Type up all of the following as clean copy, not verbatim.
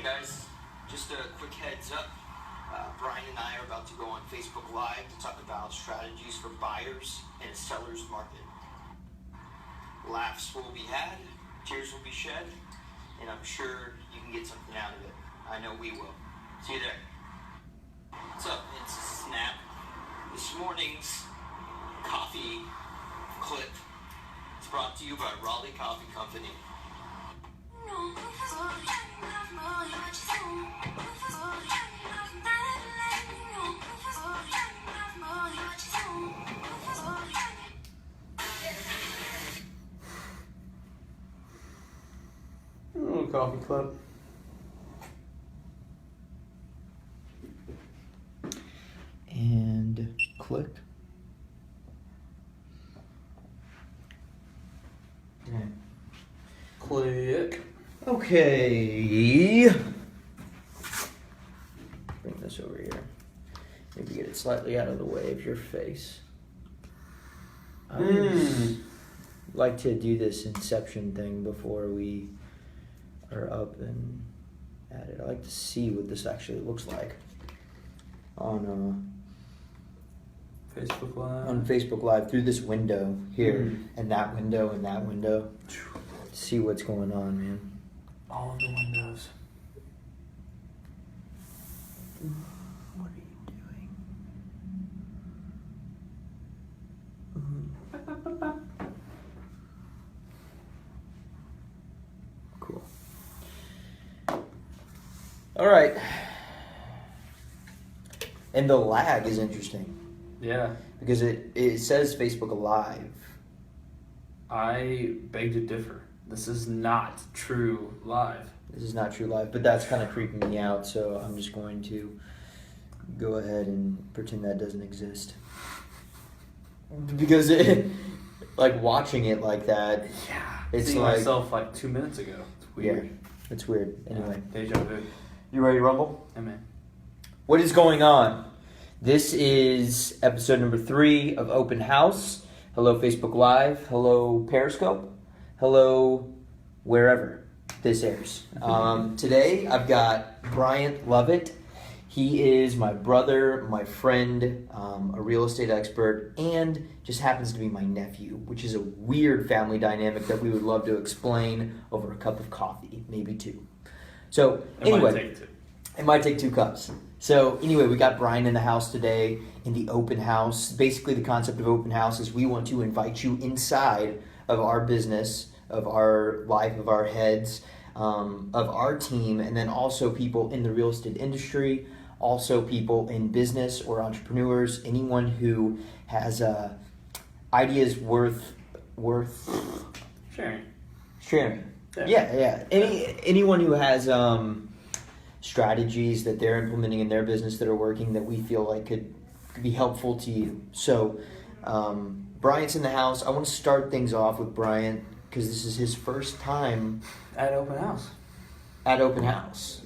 guys, just a quick heads up. Brian and I are about to go on Facebook Live to talk about strategies for buyers in a seller's market. Laughs will be had, tears will be shed, and I'm sure you can get something out of it. I know we will. See you there. What's up? It's Snap. This morning's coffee clip is brought to you by Raleigh Coffee Company. Coffee club. And click. Okay. Click. Okay. Bring this over here. Maybe get it slightly out of the way of your face. I always like to do this inception thing before we are up and at it. I like to see what this actually looks like on Facebook Live through this window here and that window and that window. See what's going on, man. All of the windows. What are you doing? Cool. All right. And the lag is interesting. Yeah. Because it says Facebook Live. I beg to differ. This is not true live. This is not true live, but that's kind of creeping me out, so I'm just going to go ahead and pretend that doesn't exist. Because like watching it like that, it's seeing like myself like 2 minutes ago. It's weird. Yeah, it's weird. Anyway, Deja vu. You ready to rumble? Hey man. What is going on? This is episode number 3 of Open House. Hello Facebook Live. Hello Periscope. Hello wherever this airs. Today I've got Bryant Lovette. He is my brother, my friend, a real estate expert, and just happens to be my nephew, which is a weird family dynamic that we would love to explain over a cup of coffee, maybe 2. So anyway, it might take 2 cups. So anyway, we got Brian in the house today in the open house. Basically, the concept of open house is we want to invite you inside of our business, of our life, of our heads, of our team, and then also people in the real estate industry, also people in business or entrepreneurs, anyone who has ideas worth sharing. Yeah. Anyone who has strategies that they're implementing in their business that are working that we feel like could be helpful to you. So Bryant's in the house. I want to start things off with Bryant because this is his first time At open house.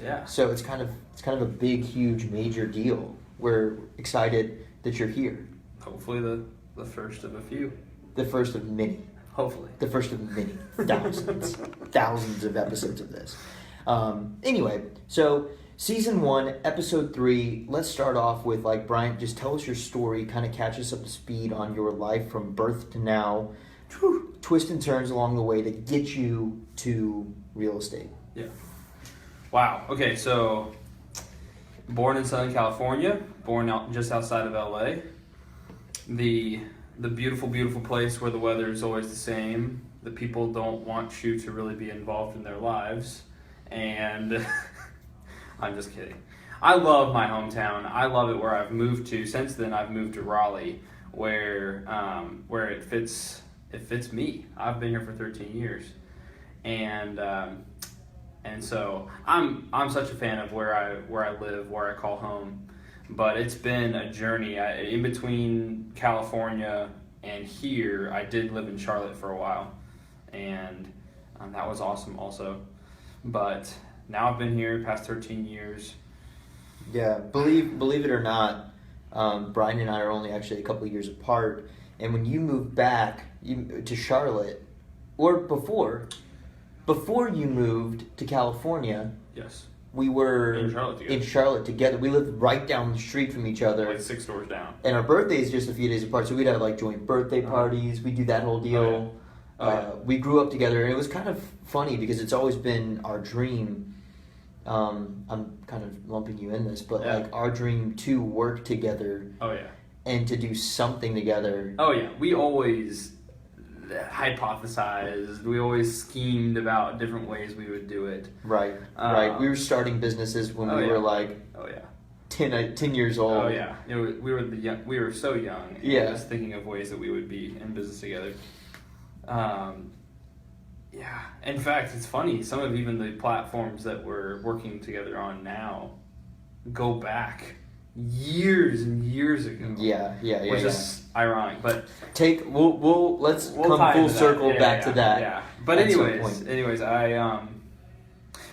Yeah. So it's kind of a big, huge, major deal. We're excited that you're here. Hopefully the first of a few. The first of many. Hopefully. The first of many. Thousands of episodes of this. Anyway, so season 1, episode 3, let's start off with Bryant, just tell us your story, kind of catch us up to speed on your life from birth to now, twists and turns along the way to get you to real estate. Yeah. Wow. Okay, so born in Southern California, born out just outside of LA. The beautiful, beautiful place where the weather is always the same. The people don't want you to really be involved in their lives. And I'm just kidding. I love my hometown. I love it where I've moved to. Since then, I've moved to Raleigh, where it fits me. I've been here for 13 years, and so I'm such a fan of where I live, where I call home. But it's been a journey. In between California and here, I did live in Charlotte for a while, and that was awesome also. But now I've been here past 13 years. Yeah, believe it or not, Brian and I are only actually a couple of years apart. And when you moved back to Charlotte, or before you moved to California, yes, we were in Charlotte together. We lived right down the street from each other. Like 6 doors down. And our birthdays just a few days apart, so we'd have like joint birthday parties. We do that whole deal. We grew up together, and it was kind of funny because it's always been our dream. I'm kind of lumping you in this, but like our dream to work together. Oh yeah. And to do something together. Oh yeah, we always hypothesized. We always schemed about different ways we would do it. Right. Right. We were starting businesses when we were like. Oh yeah. 10 years old. Oh yeah, we were so young. Yeah. Just thinking of ways that we would be in business together. Yeah. In fact, it's funny. Some of even the platforms that we're working together on now go back years and years ago. Yeah. Which is ironic, but let's come full circle back to that. Yeah. But anyways,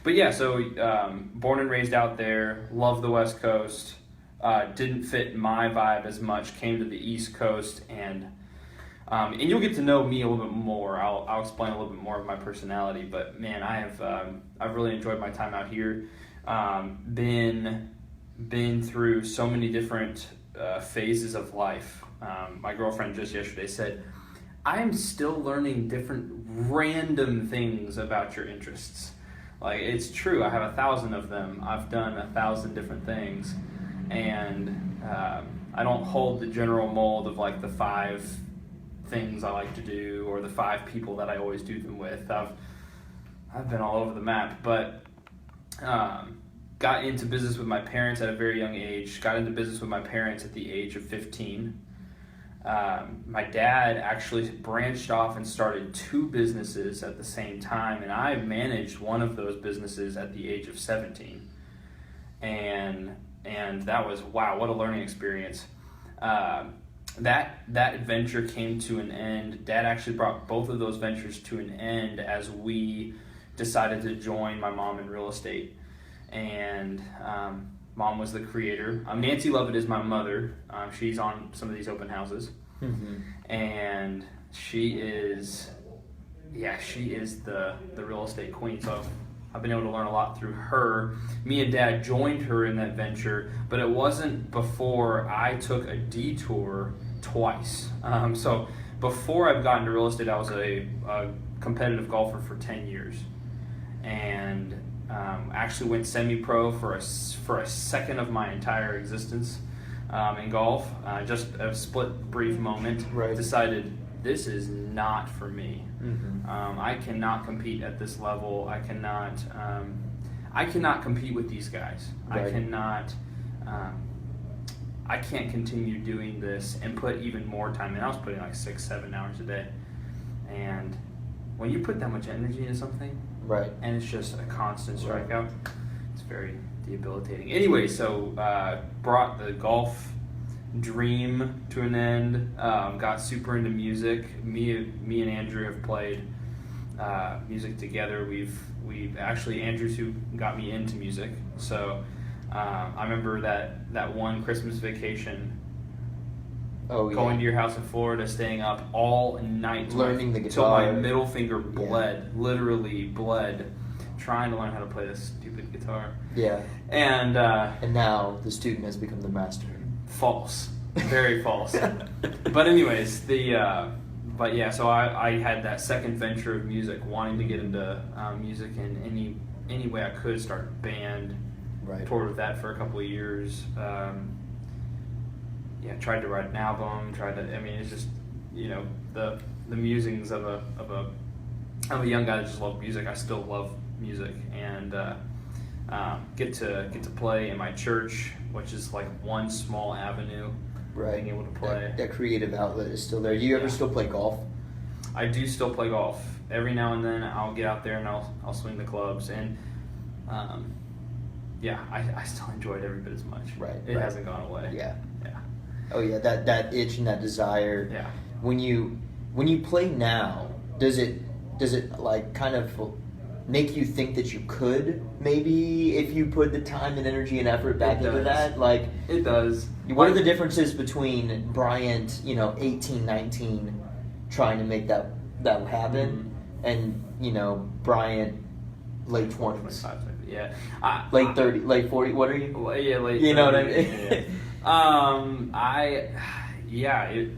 But yeah, so born and raised out there, love the West Coast, didn't fit my vibe as much, came to the East Coast, and you'll get to know me a little bit more. I'll explain a little bit more of my personality, but man, I've really enjoyed my time out here. Been through so many different phases of life. My girlfriend just yesterday said, I am still learning different random things about your interests. Like, it's true, I have 1,000 of them. I've done 1,000 different things, and I don't hold the general mold of like the 5 things I like to do or the 5 people that I always do them with. I've been all over the map, but got into business with my parents at a very young age. Got into business with my parents at the age of 15. My dad actually branched off and started 2 businesses at the same time, and I managed one of those businesses at the age of 17. And that was, wow, what a learning experience. That adventure came to an end. Dad actually brought both of those ventures to an end as we decided to join my mom in real estate. And Mom was the creator. Nancy Lovette is my mother. She's on some of these open houses. Mm-hmm. And she is the real estate queen. So I've been able to learn a lot through her. Me and Dad joined her in that venture, but it wasn't before I took a detour twice. So before I've gotten to real estate, I was a competitive golfer for 10 years. And actually went semi-pro for a second of my entire existence in golf. Just a split brief moment. Right. Decided this is not for me. Mm-hmm. I cannot compete at this level. I cannot compete with these guys. Right. I can't continue doing this and put even more time in. I was putting like 6-7 hours a day, and when you put that much energy into something, right, and it's just a constant strikeout, it's very debilitating. Anyway, so brought the golf dream to an end. Got super into music. Me and Andrew have played music together. We've actually, Andrew's who got me into music. So I remember that one Christmas vacation. Oh, going to your house in Florida, staying up all night, learning the guitar till my middle finger bled, literally bled, trying to learn how to play this stupid guitar. Yeah. And now the student has become the master. False, very false. But anyways, but yeah, so I had that second venture of music, wanting to get into music in any way I could, start a band. Right. Toured with that for a couple of years. Tried to write an album. It's just, the musings of a young guy that just loved music. I still love music, and get to play in my church, which is like one small avenue. Right. Being able to play. That creative outlet is still there. Do you ever still play golf? I do still play golf. Every now and then I'll get out there and I'll swing the clubs, and I still enjoy it every bit as much. Right. It hasn't gone away. Yeah. Oh yeah, that itch and that desire. Yeah. When you play now, does it like kind of make you think that you could maybe, if you put the time and energy and effort back into that? Like, it does. What are the differences between Bryant, 18, 19, trying to make that happen, and Bryant late 20s. 25, yeah. Late 30, late 40, what are you? Yeah, late 30. You know what I mean?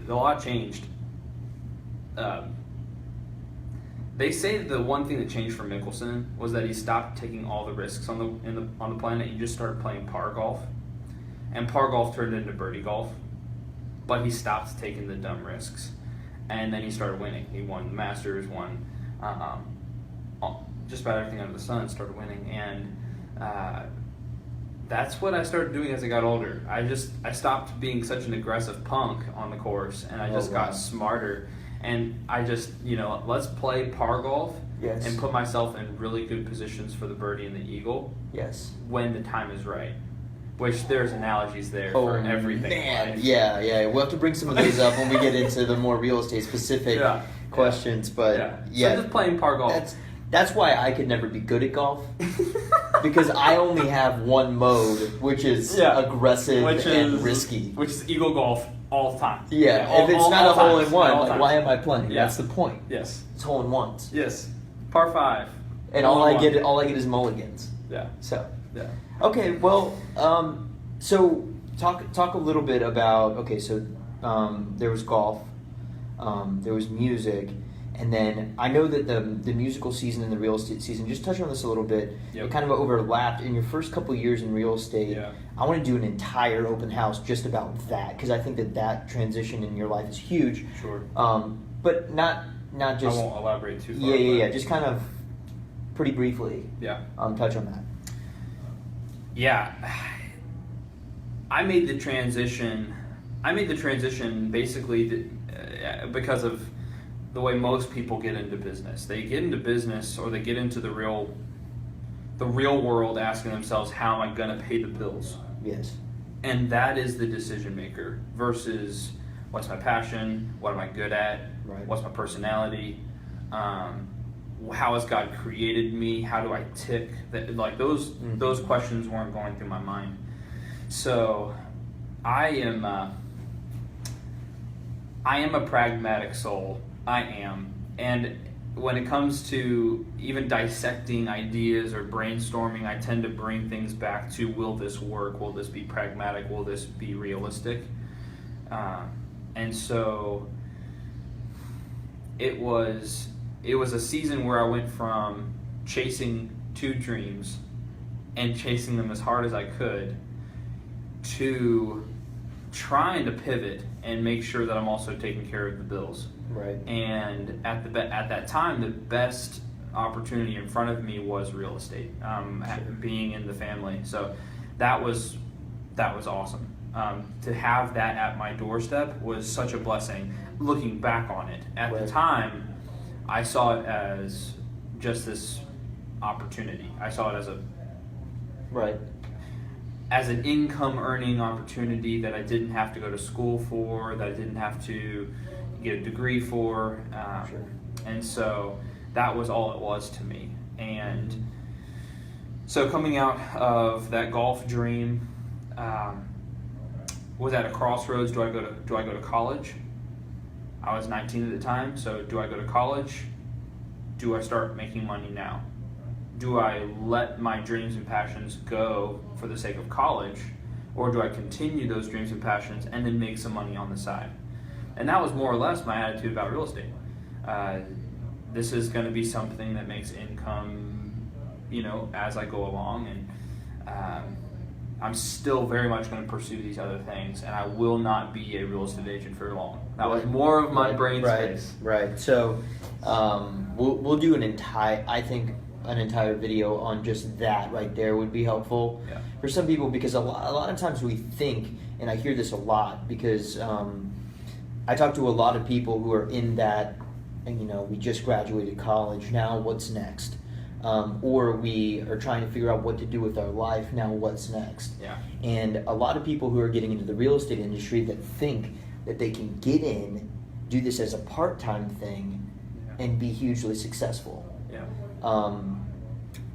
A lot changed. They say that the one thing that changed for Mickelson was that he stopped taking all the risks on the planet. He just started playing par golf, and par golf turned into birdie golf. But he stopped taking the dumb risks, and then he started winning. He won the Masters, won just about everything under the sun. Started winning, and that's what I started doing as I got older. I stopped being such an aggressive punk on the course, and I just got smarter. And I just, let's play par golf and put myself in really good positions for the birdie and the eagle. Yes. When the time is right. Which there's analogies there for everything. Man. Yeah. We'll have to bring some of those up when we get into the more real estate specific questions. But So just playing par golf. That's why I could never be good at golf. Because I only have one mode, which is aggressive and risky. Which is eagle golf all the time. Yeah, if it's not a hole in one, why am I playing? Yeah. That's the point. Yes. It's hole in ones. Yes. Par 5. And all I get is mulligans. Yeah. So. Yeah. Okay, well, so talk a little bit about, there was golf, there was music, and then I know that the musical season and the real estate season, just touch on this a little bit, it kind of overlapped in your first couple of years in real estate. Yeah. I want to do an entire open house just about that, because I think that transition in your life is huge. Sure. But not just... I won't elaborate too far. Yeah, just kind of pretty briefly touch on that. Yeah, I made the transition basically because of the way most people get into business. They get into business, or they get into the real world, asking themselves, how am I going to pay the bills? Yes. And that is the decision maker versus what's my passion, what am I good at, what's my personality, how has God created me? How do I tick? Those questions weren't going through my mind. So I am a pragmatic soul. I am. And when it comes to even dissecting ideas or brainstorming, I tend to bring things back to, will this work? Will this be pragmatic? Will this be realistic? And so it was a season where I went from chasing 2 dreams and chasing them as hard as I could to trying to pivot and make sure that I'm also taking care of the bills. Right. And at that time, the best opportunity in front of me was real estate, being in the family. So that was awesome. To have that at my doorstep was such a blessing. Looking back on it, at the time, I saw it as just this opportunity. I saw it as an income earning opportunity that I didn't have to go to school for, that I didn't have to get a degree for. And so that was all it was to me. And so coming out of that golf dream, was at a crossroads. Do I go to college? I was 19 at the time, so do I go to college? Do I start making money now? Do I let my dreams and passions go for the sake of college, or do I continue those dreams and passions and then make some money on the side? And that was more or less my attitude about real estate. This is going to be something that makes income, as I go along, and I'm still very much going to pursue these other things, and I will not be a real estate agent for long. That was more of my brain space. Right. So we'll do an entire video on just that right there would be helpful for some people, because a lot of times we think, and I hear this a lot, because I talk to a lot of people who are in that, and we just graduated college, now what's next? Or we are trying to figure out what to do with our life, now what's next? Yeah. And a lot of people who are getting into the real estate industry that think that they can get in, do this as a part-time thing, and be hugely successful. Yeah.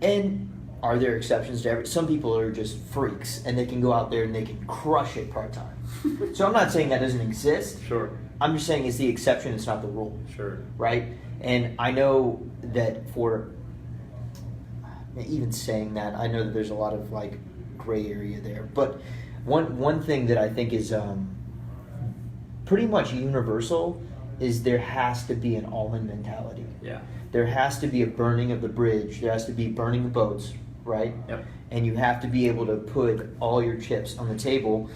And are there exceptions to every? Some people are just freaks, and they can go out there and they can crush it part-time. So I'm not saying that doesn't exist. Sure. I'm just saying it's the exception, it's not the rule. Sure. Right? And I know that for even saying that, I know that there's a lot of like gray area there. But one thing that I think is pretty much universal is there has to be an all-in mentality. Yeah. There has to be a burning of the bridge. There has to be burning the boats, right? Yep. And you have to be able to put all your chips on the table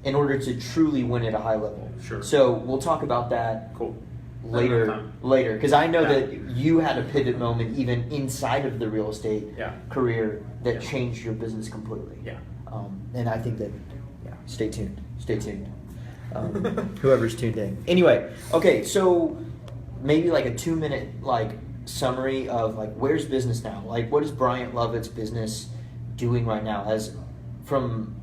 in order to truly win at a high level. Sure. So we'll talk about that Cool. later, because I know Yeah. that you had a pivot moment even inside of the real estate Yeah. career that Yeah. changed your business completely. Yeah. And I think that, stay tuned. Whoever's tuned in. Anyway, okay, so maybe like a 2-minute like summary of like where's business now? Like what is Bryant Lovette's business doing right now? As from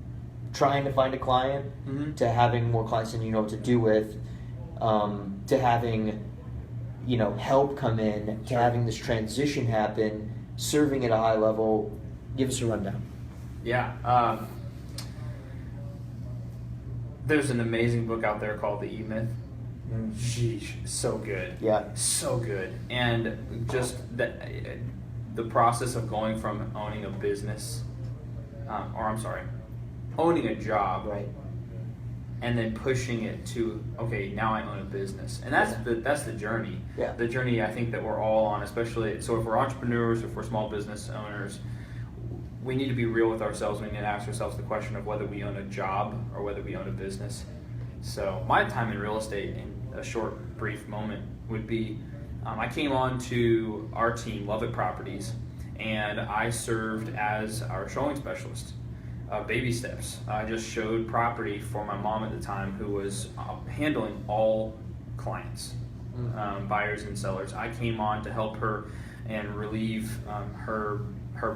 trying to find a client Mm-hmm. to having more clients than you know what to do with, to having help come in, to Sure. having this transition happen, serving at a high level. Give us a rundown. Yeah. There's an amazing book out there called The E-Myth. Sheesh, so good. Yeah. So good. And just the process of going from owning a business, owning a job, Right. and then pushing it to, okay, now I own a business. And that's the journey. Yeah. The journey I think that we're all on, especially, so if we're entrepreneurs, if we're small business owners, we need to be real with ourselves. We need to ask ourselves the question of whether we own a job or whether we own a business. So my time in real estate, in a short, brief moment, would be I came on to our team, Lovette Properties, and I served as our showing specialist. Baby steps. I just showed property for my mom at the time, who was handling all clients, buyers and sellers. I came on to help her and relieve her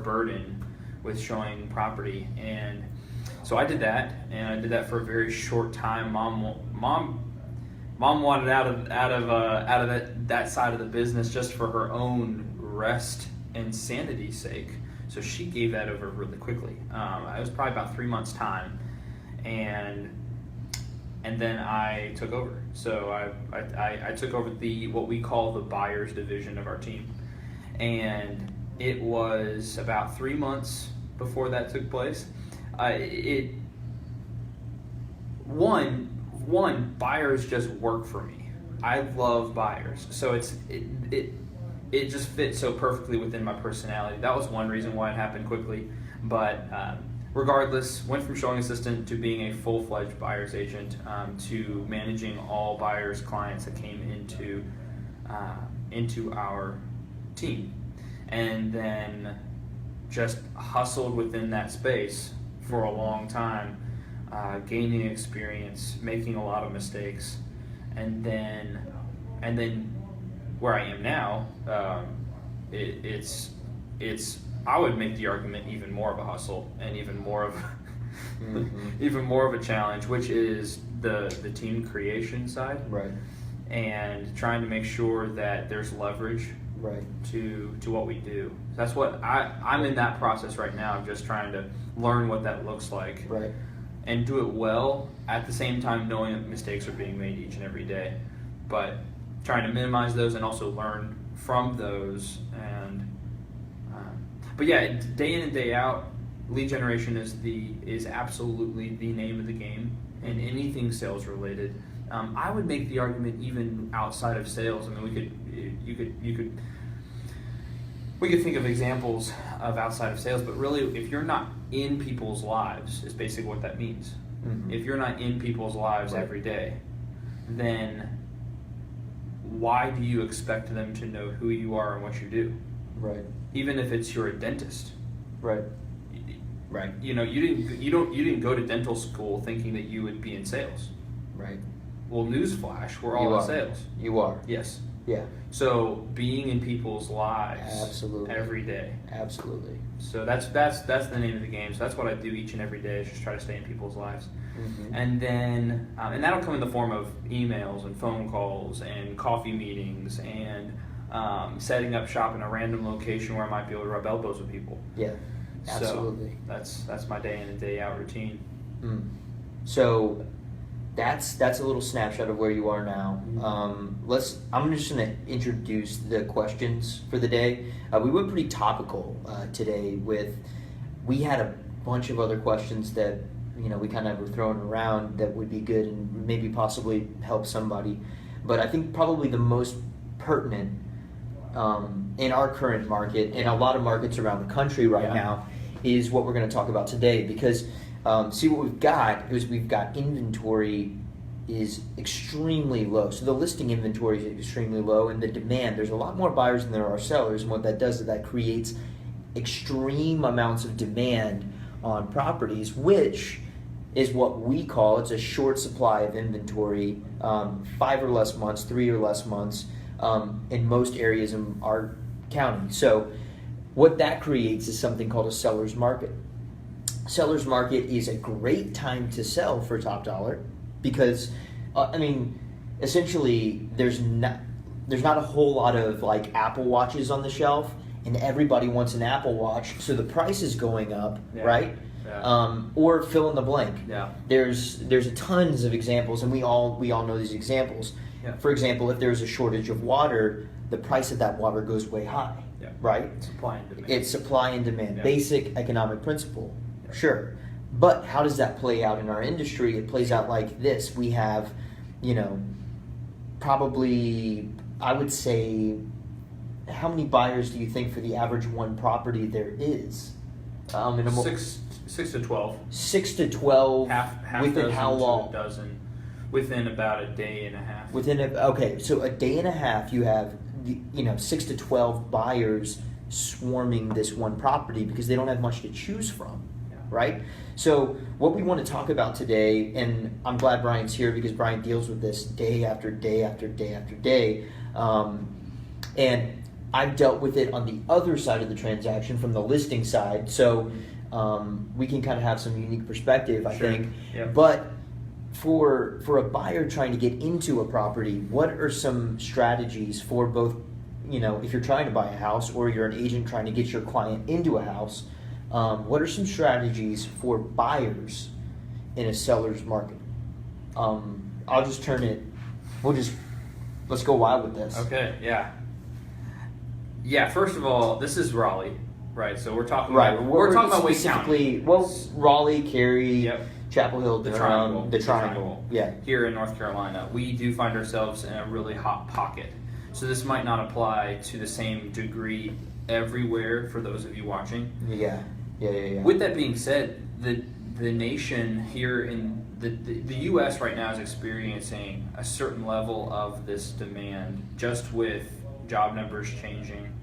burden with showing property, and so I did that, and I did that for a very short time. Mom wanted out of that side of the business just for her own rest and sanity's sake. So she gave that over really quickly. It was probably about 3 months' time, and then I took over. So I took over what we call the buyers division of our team, and it was about 3 months before that took place. One, buyers just work for me. I love buyers, so it just fits so perfectly within my personality. That was one reason why it happened quickly. But regardless, went from showing assistant to being a full-fledged buyer's agent, to managing all buyers' clients that came into our team, and then just hustled within that space for a long time, gaining experience, making a lot of mistakes, and then where I am now, it's I would make the argument even more of a hustle and even more of even more of a challenge, which is the team creation side, Right. and trying to make sure that there's leverage Right. to what we do. That's what I'm in that process right now, of just trying to learn what that looks like, Right. and do it well, at the same time knowing that mistakes are being made each and every day, but trying to minimize those and also learn from those. And but yeah, day in and day out, lead generation is absolutely the name of the game, and anything sales related. I would make the argument even outside of sales. I mean, we could think of examples of outside of sales, but really, if you're not in people's lives, is basically what that means. Mm-hmm. If you're not in people's lives Right. every day, then why do you expect them to know who you are and what you do? Right. Even if you're a dentist, Right. Right. you didn't go to dental school thinking that you would be in sales. Right. Well, newsflash, we're all You in are. sales. You are. Yes. Yeah. So being in people's lives Absolutely. every day. Absolutely. So that's the name of the game. So that's what I do each and every day, is just try to stay in people's lives. Mm-hmm. And then and that'll come in the form of emails and phone calls and coffee meetings and setting up shop in a random location where I might be able to rub elbows with people. Yeah. Absolutely. So that's my day in and day out routine. So that's a little snapshot of where you are now. I'm just going to introduce the questions for the day. We went pretty topical today we had a bunch of other questions that we kind of were throwing around that would be good and maybe possibly help somebody. But I think probably the most pertinent in our current market and a lot of markets around the country right now is what we're going to talk about today, because see what we've got is we've got inventory is extremely low. So the listing inventory is extremely low, and the demand, there's a lot more buyers than there are sellers, and what that does is that creates extreme amounts of demand on properties, which is what we call, it's a short supply of inventory, 5 or less months, 3 or less months in most areas in our county. So what that creates is something called a seller's market. Seller's market is a great time to sell for top dollar because, essentially there's not a whole lot of like Apple Watches on the shelf, and everybody wants an Apple Watch, so the price is going up, right? Yeah. Or fill in the blank. Yeah. There's tons of examples, and we all know these examples. Yeah. For example, if there's a shortage of water, the price of that water goes way high. Yeah. Right? Supply and demand. It's supply and demand. Yeah. Basic economic principle. Yeah. Sure. But how does that play out in our industry? It plays out like this. We have, probably, I would say, how many buyers do you think for the average one property there is? 6 to 12. 6 to 12. Half within how long? To a dozen. Within about a day and a half. So a day and a half, you have 6 to 12 buyers swarming this one property because they don't have much to choose from, right? So what we want to talk about today, and I'm glad Bryant's here because Bryant deals with this day after day after day after day, and I've dealt with it on the other side of the transaction from the listing side, so we can kind of have some unique perspective, I think. Yep. But for a buyer trying to get into a property, what are some strategies for both, if you're trying to buy a house or you're an agent trying to get your client into a house, what are some strategies for buyers in a seller's market? I'll just turn it, let's go wild with this. Okay, yeah. Yeah, first of all, this is Raleigh, right? So we're talking about Wake County. Well, Raleigh, Cary, Chapel Hill, the Triangle. Yeah. Here in North Carolina, we do find ourselves in a really hot pocket. So this might not apply to the same degree everywhere for those of you watching. Yeah. With that being said, the nation here in the U.S. right now is experiencing a certain level of this demand just with job numbers changing.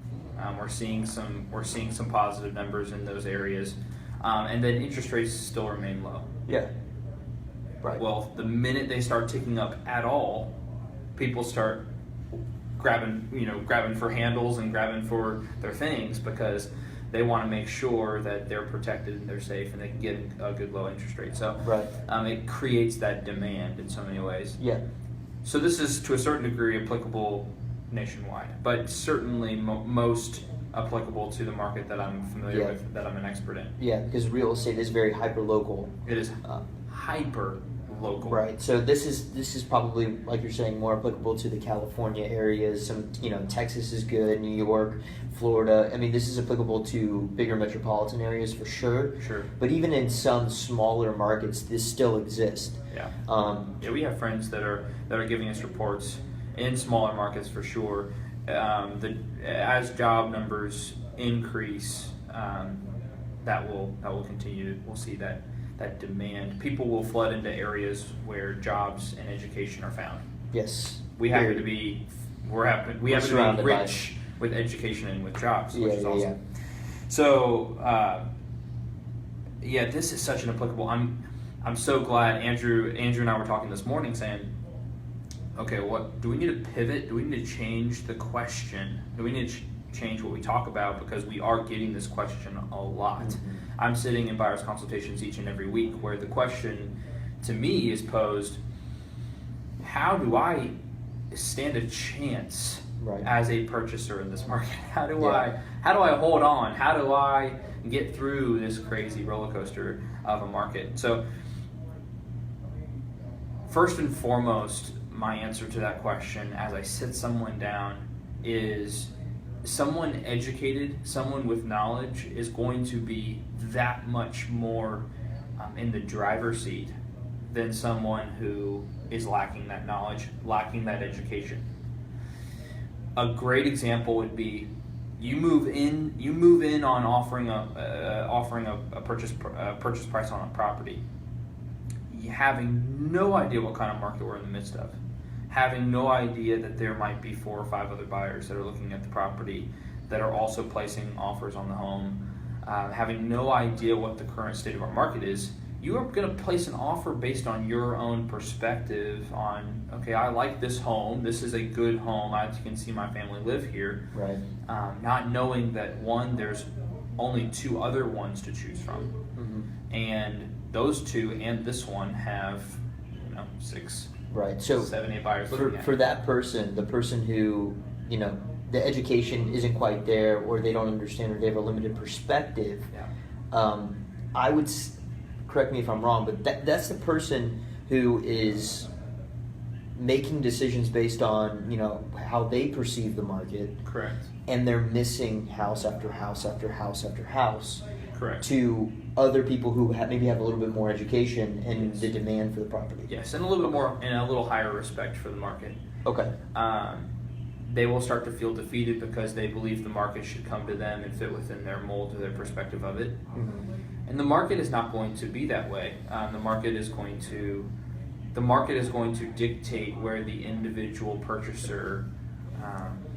We're seeing some positive numbers in those areas, and then interest rates still remain low. Yeah. Right. Well, the minute they start ticking up at all, people start grabbing for handles and grabbing for their things because they want to make sure that they're protected and they're safe and they can get a good low interest rate. So it creates that demand in so many ways. Yeah. So this is to a certain degree applicable nationwide, but certainly most applicable to the market that I'm familiar with, that I'm an expert in. Yeah, because real estate is very hyper-local. It is hyper-local. Right. So this is probably, like you're saying, more applicable to the California areas. Some, Texas is good, New York, Florida. I mean, this is applicable to bigger metropolitan areas for sure. Sure. But even in some smaller markets, this still exists. Yeah. We have friends that are giving us reports in smaller markets for sure. As job numbers increase, that will continue. We'll see that demand. People will flood into areas where jobs and education are found. Yes. We happen to be rich with education and with jobs, which is awesome. Yeah. So this is such an applicable. I'm so glad Andrew and I were talking this morning saying, okay, what do we need to pivot? Do we need to change the question? Do we need to change what we talk about, because we are getting this question a lot. Mm-hmm. I'm sitting in buyer's consultations each and every week where the question to me is posed, how do I stand a chance as a purchaser in this market? How do I hold on? How do I get through this crazy roller coaster of a market? So First and foremost, my answer to that question as I sit someone down is someone educated, someone with knowledge is going to be that much more in the driver's seat than someone who is lacking that knowledge, lacking that education. A great example would be you move in on offering a purchase price on a property, having no idea what kind of market we're in the midst of, having no idea that there might be 4 or 5 other buyers that are looking at the property that are also placing offers on the home, having no idea what the current state of our market is. You are going to place an offer based on your own perspective on, okay, I like this home. This is a good home. I can see my family live here. Right. Not knowing that, one, there's only 2 other ones to choose from. Mm-hmm. And those 2 and this one have, 6, right. So 7, 8 buyers looking at for that person, the person who, the education isn't quite there, or they don't understand, or they have a limited perspective, I would... correct me if I'm wrong, but that's the person who is making decisions based on, how they perceive the market. Correct. And they're missing house after house after house after house. Correct. To other people who maybe have a little bit more education and the demand for the property. Yes, and a little bit more and a little higher respect for the market. Okay. They will start to feel defeated because they believe the market should come to them and fit within their mold or their perspective of it. Mm-hmm. And the market is not going to be that way. The market is going to dictate where the individual purchaser,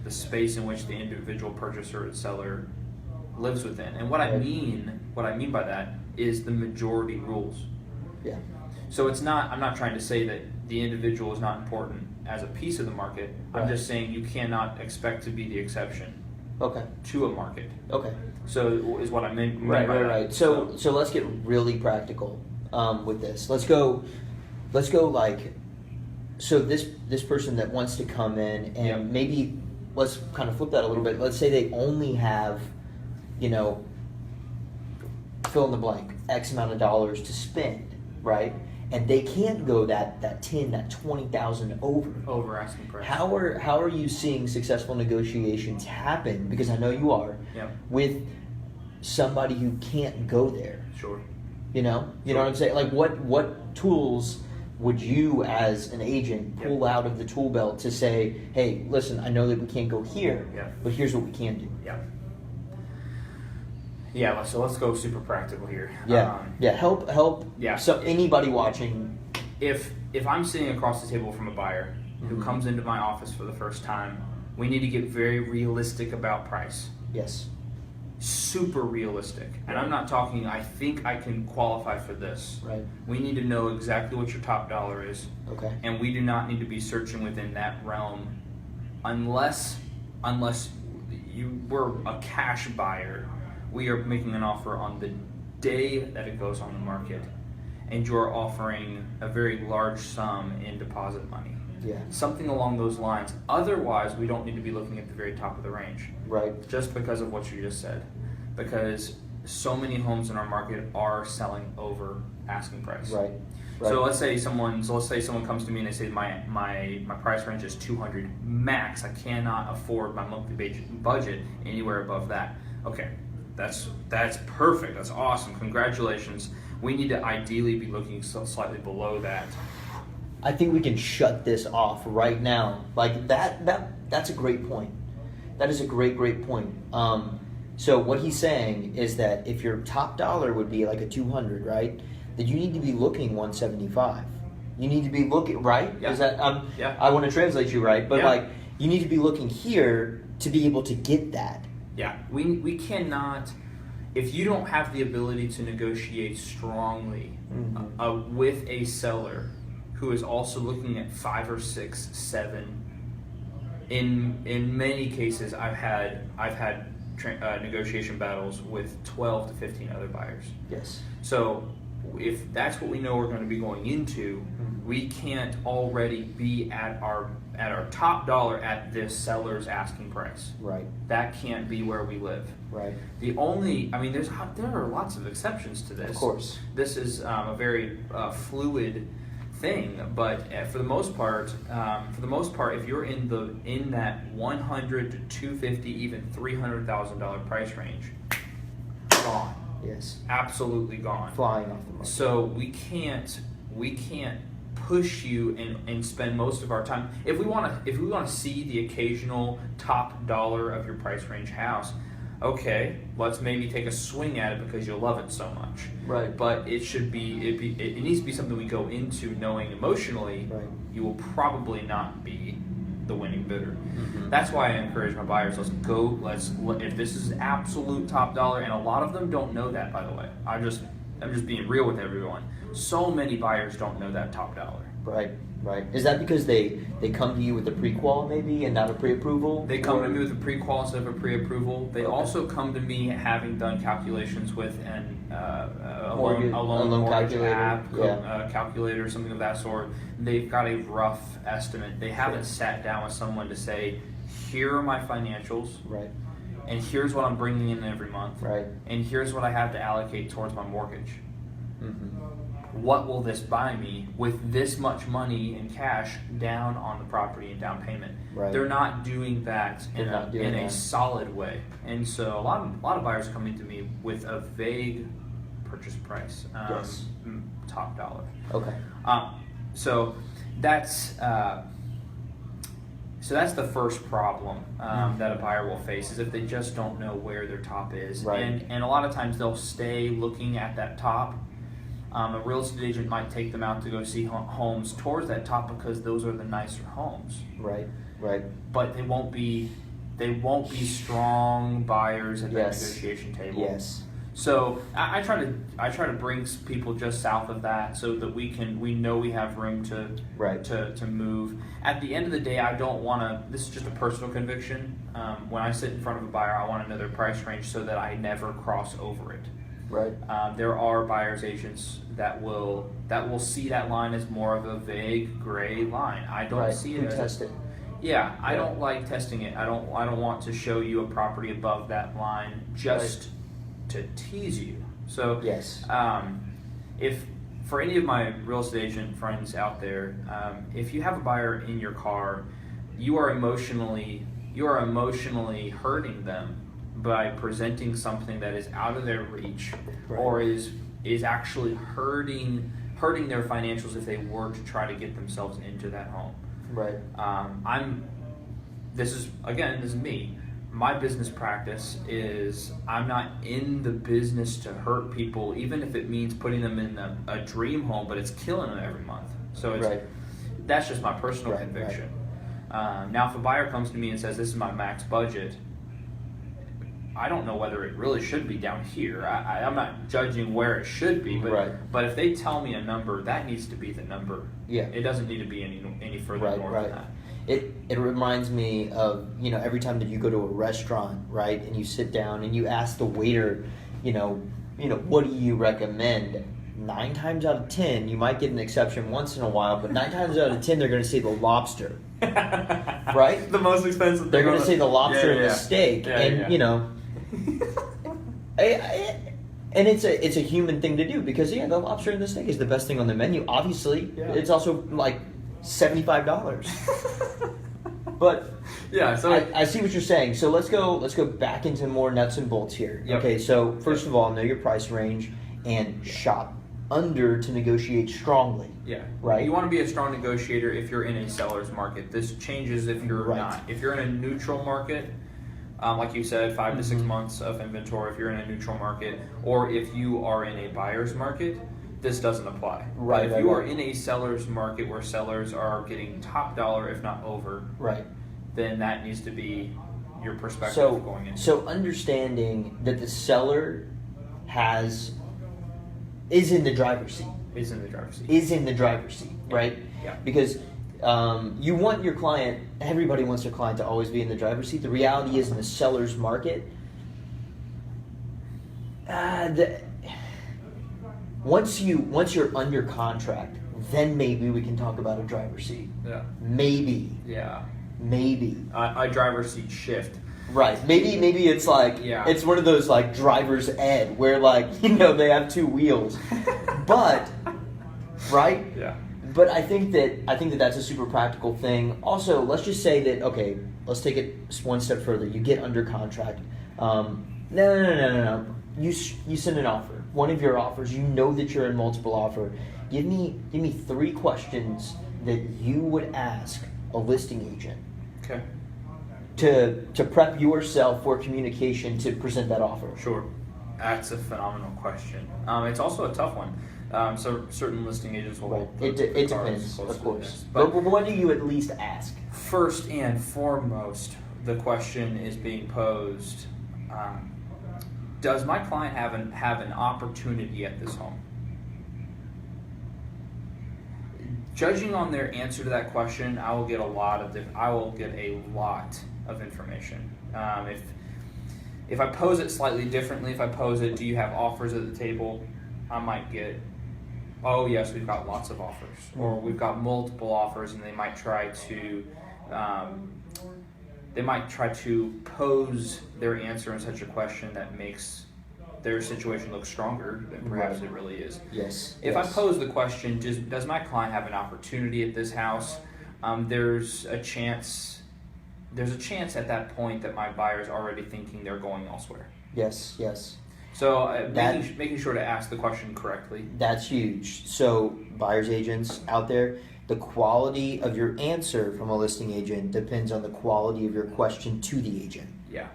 the space in which the individual purchaser and seller lives within. And what I mean by that is the majority rules. Yeah. So I'm not trying to say that the individual is not important as a piece of the market. Right. I'm just saying you cannot expect to be the exception. Okay. To a market. Okay. So is what I meant. Right. So let's get really practical with this. Let's go like, so this person that wants to come in and maybe let's kind of flip that a little bit. Let's say they only have, fill in the blank, X amount of dollars to spend, right? And they can't go that 10, that 20,000 over asking price. How are you seeing successful negotiations happen? Because I know you are. Yep. With somebody who can't go there. Sure. You know what I'm saying? Like what tools would you as an agent pull out of the tool belt to say, hey, listen, I know that we can't go here, but here's what we can do. Yeah, so let's go super practical here. Help. Yeah. So anybody watching, if I'm sitting across the table from a buyer who comes into my office for the first time, we need to get very realistic about price. Yes. Super realistic. And I'm not talking, I think I can qualify for this. Right. We need to know exactly what your top dollar is. Okay. And we do not need to be searching within that realm unless you were a cash buyer. We are making an offer on the day that it goes on the market, and you're offering a very large sum in deposit money. Yeah. Something along those lines. Otherwise, we don't need to be looking at the very top of the range. Right. Just because of what you just said. Because so many homes in our market are selling over asking price. Right. So let's say someone comes to me and they say my price range is $200 max. I cannot afford my monthly budget anywhere above that. Okay. That's perfect. That's awesome. Congratulations. We need to ideally be looking slightly below that. I think we can shut this off right now. Like that's a great point. That is a great point. So what he's saying is that if your top dollar would be like a 200, right? That you need to be looking 175. You need to be looking, right? Yeah. Is that I want to translate you right, but like you need to be looking here to be able to get that. Yeah, we cannot, if you don't have the ability to negotiate strongly with a seller who is also looking at 5 or 6, 7. In many cases, I've had negotiation battles with 12 to 15 other buyers. Yes. So if that's what we know we're going to be going into, we can't already be at our top dollar at this seller's asking price. Right. That can't be where we live. Right. There are lots of exceptions to this. Of course. This is a very fluid thing. But for the most part, if you're in that $100 to $250, even $300,000 price range, gone. Yes. Absolutely gone. Flying off the market. So we can't push you and spend most of our time. If we want to see the occasional top dollar of your price range house, okay, let's maybe take a swing at it because you love it so much. Right. But it needs to be something we go into knowing emotionally you will probably not be the winning bidder. Mm-hmm. That's why I encourage my buyers, if this is absolute top dollar, and a lot of them don't know that, by the way. I'm just being real with everyone. So many buyers don't know that top dollar. Right. Is that because they come to you with a pre-qual maybe and not a pre-approval? They come to me with a pre-qual instead of a pre-approval. They also come to me having done calculations with a loan mortgage app, calculator, something of that sort. They've got a rough estimate. They haven't sat down with someone to say, here are my financials. Right. And here's what I'm bringing in every month. Right. And here's what I have to allocate towards my mortgage. Mm-hmm. What will this buy me with this much money in cash down on the property and down payment? Right. They're not doing that in a solid way. And so a lot of buyers are coming to me with a vague purchase price. Yes. Top dollar. Okay. So that's the first problem that a buyer will face, is if they just don't know where their top is. Right. And a lot of times they'll stay looking at that top. A real estate agent might take them out to go see homes towards that top because those are the nicer homes. Right. But they won't be strong buyers at the negotiation table. Yes. So I try to bring people just south of that so that we know we have room to move. At the end of the day, I don't want to. This is just a personal conviction. When I sit in front of a buyer, I want to know their price range so that I never cross over it. Right. There are buyers agents that will see that line as more of a vague gray line. I don't see it. Test it. Yeah, I don't like testing it. I don't want to show you a property above that line just to tease you. So yes. If for any of my real estate agent friends out there, if you have a buyer in your car, you are emotionally hurting them by presenting something that is out of their reach, or is actually hurting their financials if they were to try to get themselves into that home. Right. This is me. My business practice is I'm not in the business to hurt people, even if it means putting them in a dream home, but it's killing them every month. So that's just my personal conviction. Now, if a buyer comes to me and says, this is my max budget, I don't know whether it really should be down here. I'm not judging where it should be, but if they tell me a number, that needs to be the number. Yeah. It doesn't need to be any further north than that. It reminds me of, every time that you go to a restaurant, right, and you sit down and you ask the waiter, what do you recommend? 9 times out of 10, you might get an exception once in a while, but 9 times out of 10, they're going to say the lobster, right? The most expensive. They're going to say the lobster and the steak, and it's a human thing to do because the lobster and the steak is the best thing on the menu. Obviously, it's also like $75. But so I see what you're saying. So let's go back into more nuts and bolts here. Yep. Okay, so first of all, know your price range and shop under to negotiate strongly. Yeah. Right. You want to be a strong negotiator if you're in a seller's market. This changes if you're not. If you're in a neutral market, like you said, 5 to 6 months of inventory. If you're in a neutral market, or if you are in a buyer's market, this doesn't apply. Right. But if you are in a seller's market where sellers are getting top dollar, if not over, then that needs to be your perspective going in. So understanding that the seller is in the driver's seat. Is in the driver's seat, right? Yeah. Because you want your client, everybody wants their client to always be in the driver's seat. The reality is in the seller's market, once you're under contract, then maybe we can talk about a driver's seat. Yeah. Maybe. Yeah. Maybe. A driver's seat shift. Right. Maybe it's like it's one of those like driver's ed where they have 2 wheels. But But I think that that's a super practical thing. Also, let's just say that, okay, let's take it one step further. You get under contract. No. You send an offer. One of your offers. You know that you're in multiple offer. Give me 3 questions that you would ask a listing agent. Okay. To prep yourself for communication to present that offer. Sure. That's a phenomenal question. It's also a tough one. So certain listing agents will hold It the cards depends, close of to course. this. But what do you at least ask? First and foremost, the question is being posed: does my client have an opportunity at this home? Judging on their answer to that question, I will get a lot of information. If I pose it slightly differently, if I pose it, do you have offers at the table? I might get, oh yes, we've got lots of offers, or we've got multiple offers, and they might try to pose their answer in such a question that makes their situation look stronger than perhaps it really is. Yes. If I pose the question, does my client have an opportunity at this house? There's a chance at that point that my buyer's already thinking they're going elsewhere. Yes. So making sure to ask the question correctly. That's huge. So buyer's agents out there, the quality of your answer from a listing agent depends on the quality of your question to the agent. Yeah.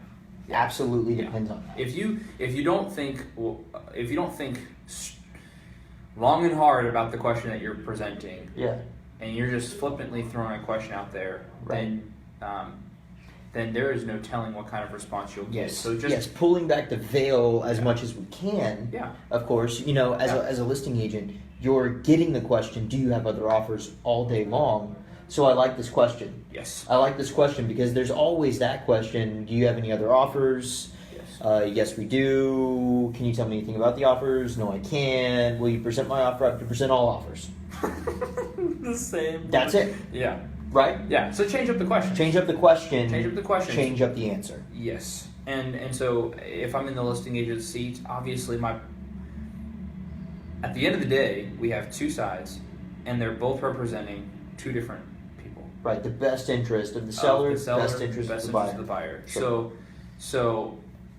Absolutely depends on that. If you don't think long and hard about the question that you're presenting, and you're just flippantly throwing a question out there, then there is no telling what kind of response you'll get. So pulling back the veil as much as we can. Yeah. Of course, as a listing agent, you're getting the question, do you have other offers, all day long? So I like this question. Yes. I like this question because there's always that question, do you have any other offers? Yes. Yes, we do. Can you tell me anything about the offers? No, I can't. Will you present my offer? I have to present all offers. The same. That's it. Yeah. Right? Yeah. So change up the question. Change up the question. Change up the answer. Yes. And so if I'm in the listing agent's seat, obviously at the end of the day, we have 2 sides, and they're both representing 2 different people. Right. The best interest of the seller, best interest of the buyer. Sure. So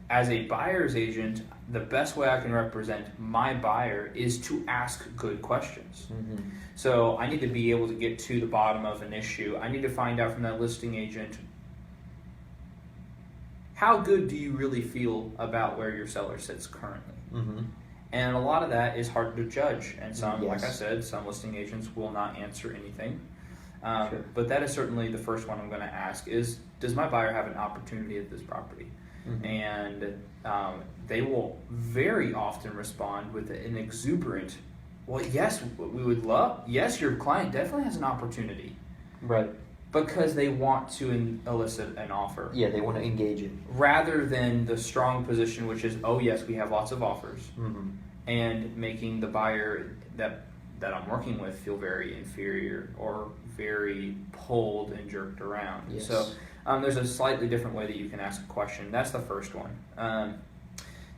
as a buyer's agent, the best way I can represent my buyer is to ask good questions. Mm-hmm. So I need to be able to get to the bottom of an issue. I need to find out from that listing agent, how good do you really feel about where your seller sits currently? Mm-hmm. And a lot of that is hard to judge. And some, Yes. like I said, some listing agents will not answer anything. Sure. But that is certainly the first one I'm going to ask is, does my buyer have an opportunity at this property? Mm-hmm. And they will very often respond with an exuberant, well, yes, we would love, yes, your client definitely has an opportunity. Right. Because they want to elicit an offer. Yeah, they want to engage it. Rather than the strong position, which is, oh, yes, we have lots of offers. Mm-hmm. And making the buyer that I'm working with feel very inferior or very pulled and jerked around. Yes. So there's a slightly different way that you can ask a question. That's the first one.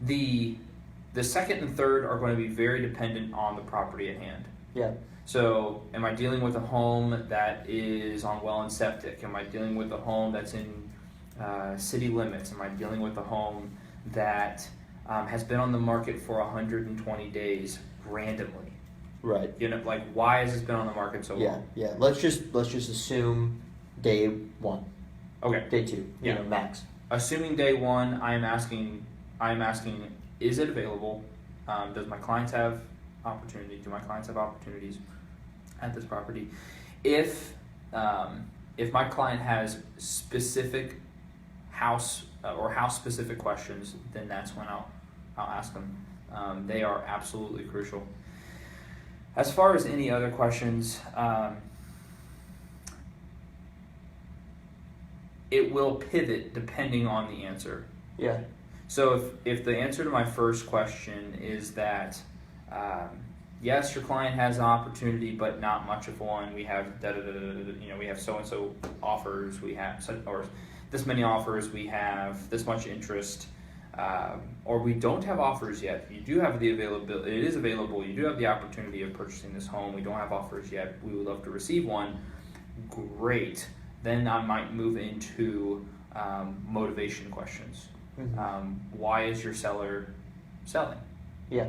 The second and third are going to be very dependent on the property at hand. Yeah. So am I dealing with a home that is on well and septic? Am I dealing with a home that's in city limits? Am I dealing with a home that has been on the market for 120 days randomly? Right. Like, why has this been on the market so long? Yeah. Let's just assume day 1. Okay. Day 2. Max. Assuming day 1, I am asking, is it available? Does my clients have opportunity? Do my clients have opportunities at this property? If my client has specific house specific questions, then that's when I'll ask them. They are absolutely crucial. As far as any other questions, it will pivot depending on the answer. Yeah. So if the answer to my first question is that yes, your client has an opportunity, but not much of one. We have we have so and so offers. We have or this many offers. We have this much interest. or we don't have offers yet. You do have the availability. It is available. You do have the opportunity of purchasing this home. We don't have offers yet. We would love to receive one. Great. Then I might move into motivation questions. Why is your seller selling? Yeah.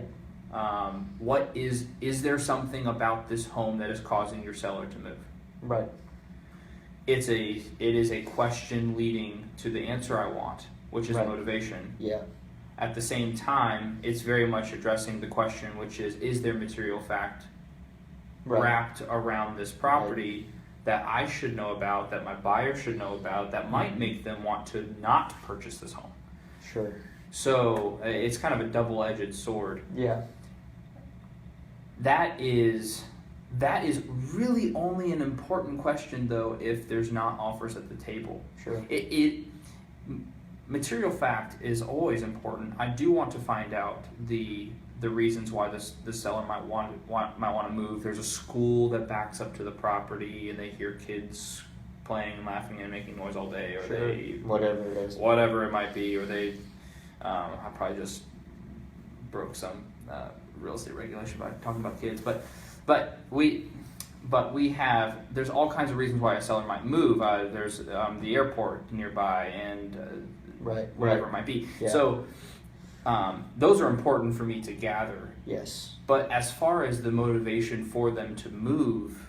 What is there something about this home that is causing your seller to move? Right. It is a question leading to the answer I want, which is motivation. Yeah. At the same time, it's very much addressing the question, which is there material fact wrapped around this property that I should know about, that my buyer should know about, that might make them want to not purchase this home? Sure. So it's kind of a double-edged sword. Yeah. That is really only an important question, though, if there's not offers at the table. Sure. Material fact is always important. I do want to find out the reasons why the seller might want to move. There's a school that backs up to the property, and they hear kids playing and laughing and making noise all day, or whatever it might be, or they I probably just broke some real estate regulation by talking about kids, but we have, there's all kinds of reasons why a seller might move. There's the airport nearby, and whatever it might be. Yeah. So those are important for me to gather. Yes. But as far as the motivation for them to move,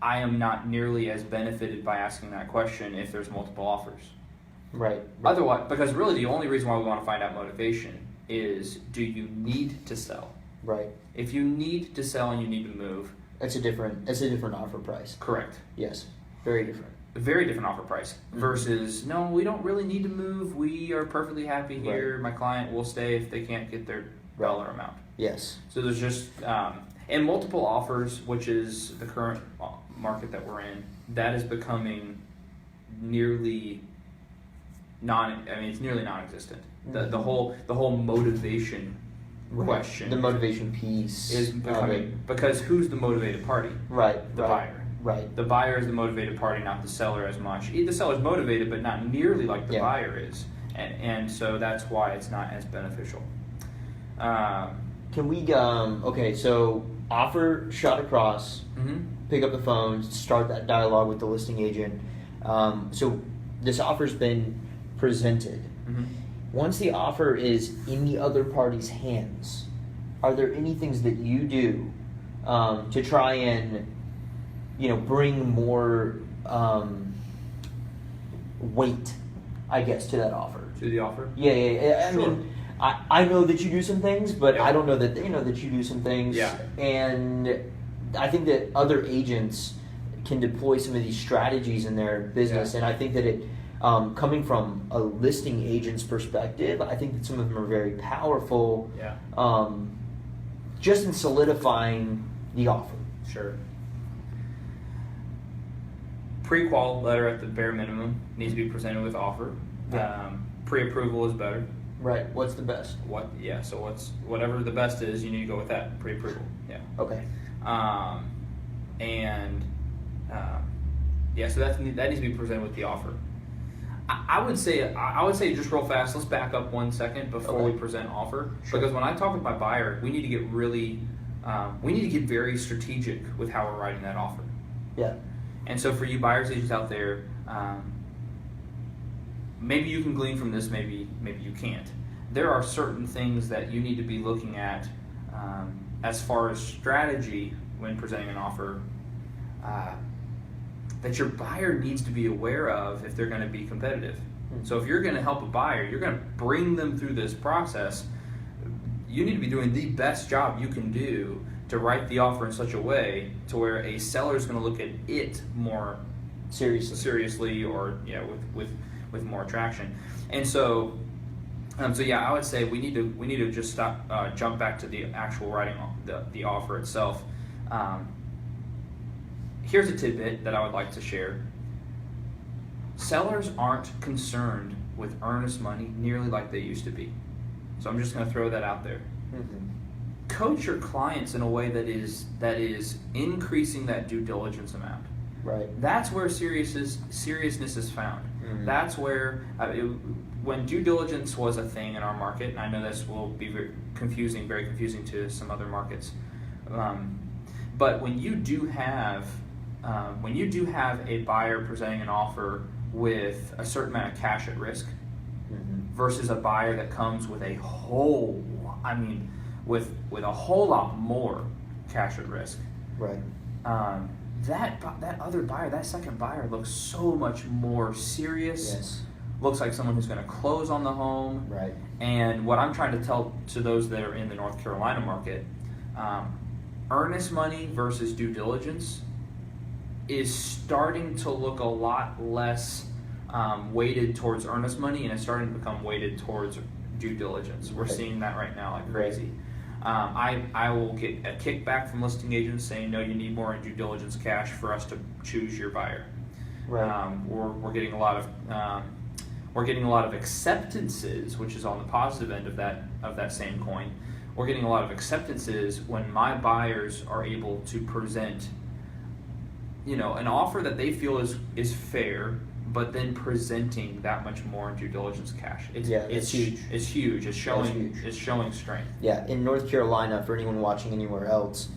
I am not nearly as benefited by asking that question if there's multiple offers. Right. Otherwise, because really the only reason why we want to find out motivation is, do you need to sell? Right. If you need to sell and you need to move, it's a different offer price. Correct. Yes. Very different. A very different offer price versus, no, we don't really need to move. We are perfectly happy here. My client will stay if they can't get their dollar amount. Yes. So there's just, and multiple offers, which is the current market that we're in, that is becoming nearly it's nearly non-existent. The whole motivation question. The motivation piece is becoming, because who's the motivated party? Right. The buyer. Right. The buyer is the motivated party, not the seller as much. The seller's motivated, but not nearly like the buyer is, and so that's why it's not as beneficial. Can we okay, so offer shot across, pick up the phone, start that dialogue with the listing agent. So this offer's been presented. Once the offer is in the other party's hands, are there any things that you do to try and bring more weight, I guess, to that offer? To the offer? Yeah. Sure. I mean, I know that you do some things, but I don't know that they know that you do some things. Yeah. And I think that other agents can deploy some of these strategies in their business, and I think that it, coming from a listing agent's perspective, I think that some of them are very powerful. Yeah. Just in solidifying the offer. Sure. Pre-qual letter at the bare minimum needs to be presented with offer. Pre-approval is better. Right. What's the best? So whatever the best is, you need to go with that. Pre-approval. Yeah. Okay. So that needs to be presented with the offer. I would say just real fast. Let's back up 1 second before we present offer, because when I talk with my buyer, we need to get very strategic with how we're writing that offer. Yeah. And so for you buyers agents out there, maybe you can glean from this, maybe you can't. There are certain things that you need to be looking at as far as strategy when presenting an offer that your buyer needs to be aware of if they're going to be competitive. So if you're going to help a buyer, you're going to bring them through this process, you need to be doing the best job you can do to write the offer in such a way to where a seller is going to look at it more seriously, or with more attraction. And so I would say we need to just jump back to the actual writing the offer itself. Here's a tidbit that I would like to share. Sellers aren't concerned with earnest money nearly like they used to be. So I'm just going to throw that out there. Coach your clients in a way that is increasing that due diligence amount. Right. That's where seriousness is found. Mhm. That's where when due diligence was a thing in our market, and I know this will be very confusing to some other markets, but when you do have a buyer presenting an offer with a certain amount of cash at risk versus a buyer that comes with with a whole lot more cash at risk, Right. that other buyer, that second buyer, looks so much more serious. Yes. Looks like someone who's going to close on the home. Right. And what I'm trying to tell to those that are in the North Carolina market, earnest money versus due diligence is starting to look a lot less weighted towards earnest money, and it's starting to become weighted towards due diligence. We're seeing that right now like crazy. I will get a kickback from listing agents saying, no, you need more in due diligence cash for us to choose your buyer. Right. We're getting a lot of acceptances, which is on the positive end of that same coin. We're getting a lot of acceptances when my buyers are able to present, an offer that they feel is fair, but then presenting that much more in due diligence cash. It's huge. It's huge. It's showing. Huge. It's showing strength. Yeah, in North Carolina, for anyone watching anywhere else,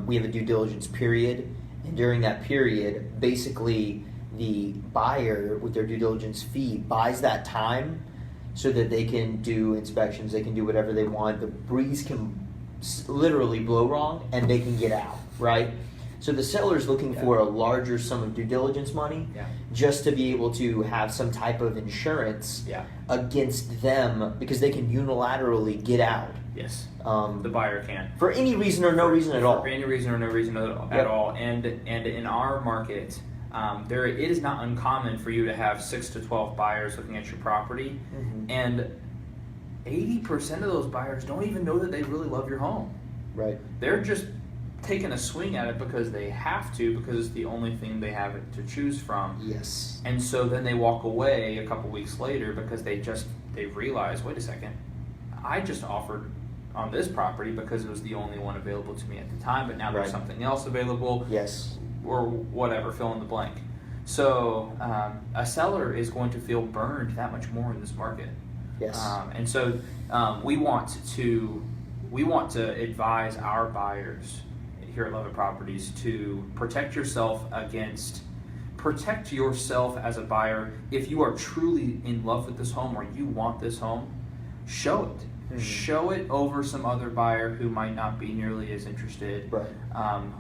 we have a due diligence period, and during that period, basically the buyer with their due diligence fee buys that time so that they can do inspections, they can do whatever they want. The breeze can literally blow wrong, and they can get out, right? So the seller's looking for a larger sum of due diligence money just to be able to have some type of insurance against them, because they can unilaterally get out. Yes. The buyer can. For any reason or no reason at all. For any reason or no reason at all. And in our market, it is not uncommon for you to have 6 to 12 buyers looking at your property, and 80% of those buyers don't even know that they really love your home. Right. They're just taking a swing at it because they have to, because it's the only thing they have to choose from. Yes. And so then they walk away a couple weeks later because they realize, wait a second, I just offered on this property because it was the only one available to me at the time, but now there's something else available. Yes. Or whatever, fill in the blank. So a seller is going to feel burned that much more in this market. Yes. And so we want to advise our buyers here at Lovette Properties to protect yourself as a buyer. If you are truly in love with this home or you want this home, show it. Show it over some other buyer who might not be nearly as interested,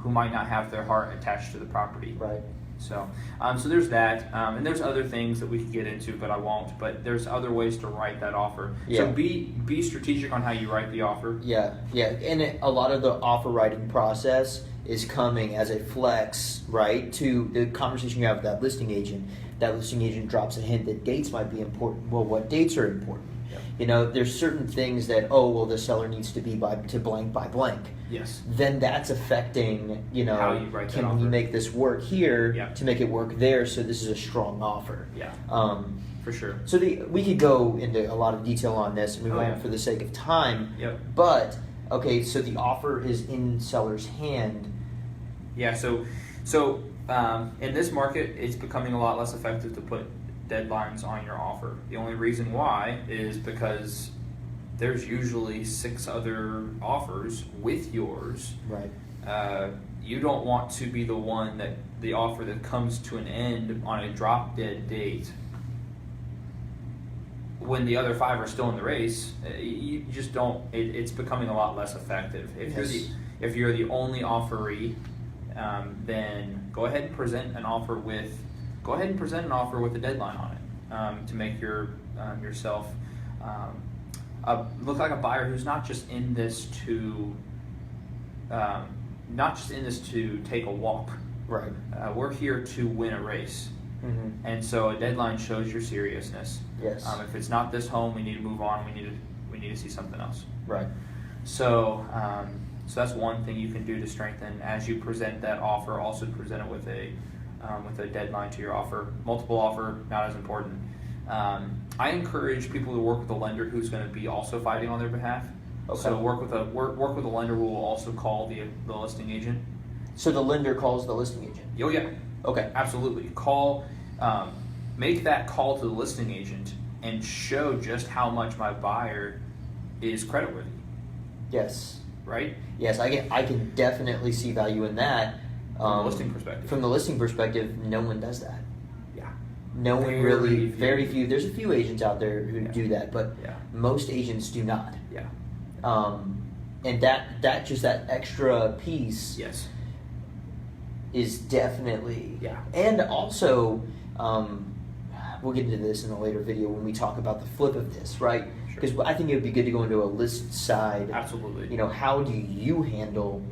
who might not have their heart attached to the property. Right. So there's that, and there's other things that we could get into, but I won't. But there's other ways to write that offer. Yeah. So be strategic on how you write the offer. Yeah, and a lot of the offer writing process is coming as a flex, right, to the conversation you have with that listing agent. That listing agent drops a hint that dates might be important. Well, what dates are important? There's certain things that, the seller needs to be to blank by blank. Yes. Then that's affecting, how you write that can offer. we make this work here to make it work there, so this is a strong offer. Yeah. For sure. So we could go into a lot of detail on this, and we won't for the sake of time. Yep. But, okay, so the offer is in seller's hand. Yeah, so in this market, it's becoming a lot less effective to put deadlines on your offer. The only reason why is because there's usually 6 other offers with yours. Right. You don't want to be the one that the offer that comes to an end on a drop dead date when the other 5 are still in the race. You just don't. It's becoming a lot less effective. If you're the only offeree, then go ahead and present an offer with a deadline on it, to make yourself look like a buyer who's not just in this to take a walk. Right. We're here to win a race. Mm-hmm. And so a deadline shows your seriousness. Yes. If it's not this home, we need to move on. We need to see something else. Right. So that's one thing you can do to strengthen as you present that offer. Also present it with a deadline to your offer. Multiple offer, not as important. I encourage people to work with a lender who's going to be also fighting on their behalf. Okay. So work with a lender who will also call the listing agent. So the lender calls the listing agent? Oh yeah. Okay. Absolutely. Make that call to the listing agent and show just how much my buyer is creditworthy. Yes. Right? Yes, I can definitely see value in that. From the listing perspective. From the listing perspective, no one does that. Yeah. No one really, very few. There's a few agents out there who do that, but most agents do not. Yeah. And that extra piece Yes. is definitely. Yeah. And also, we'll get into this in a later video when we talk about the flip of this, right? Because I think it would be good to go into a list side. Absolutely. You know, how do you handle